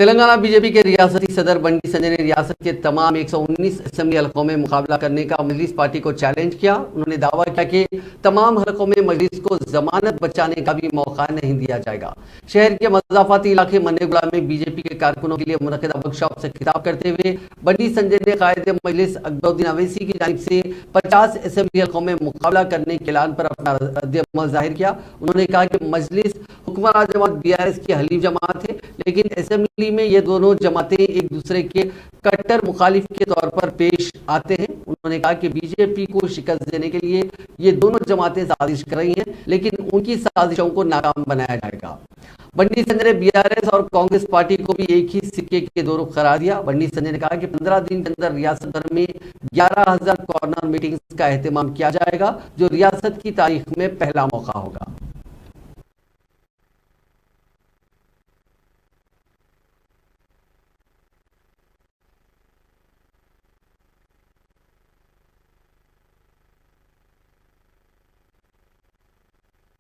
Telangana BJP के रियासती सदर बंडी संजय ने रियासत के तमाम 119 असेंबली हलकों में मुकाबला करने का मजलिस पार्टी को चैलेंज किया। उन्होंने दावा किया कि तमाम हलकों में मजलिस को जमानत बचाने का भी मौका नहीं दिया जाएगा। शहर के मजाफाती इलाके मन्नेगुड़ा में बीजेपी के कारकुनों के लिए मुनक़िदा वर्कशॉप से खिताब करते हुए बंडी संजय ने कायदे मजलिस अकबरुद्दीन अवैसी की जानिब से 50 असेंबली हलकों में मुकाबला करने के ऐलान पर अपना रद्द-ए-अमल जाहिर किया। उन्होंने कहा कि मजलिस हुक्मरान जमात BRS की हलीफ जमात है, लेकिन असेंबली में ये दोनों जमातें एक दूसरे के कट्टर मुखालिफ के तौर पर पेश आते हैं। उन्होंने कहा कि बीजेपी को शिकस्त देने के लिए ये दोनों जमातें साजिश कर रही हैं, लेकिन उनकी साजिशों को नाकाम बनाया जाएगा। बंडी संजय ने BRS और कांग्रेस पार्टी को भी एक ही सिक्के के दो रुख करार दिया। बंडी संजय ने कहा कि 15 दिन के अंदर रियासत भर में 11,000 कॉर्नर मीटिंग्स का एहतमाम किया जाएगा, जो रियासत की तारीख में पहला मौका होगा।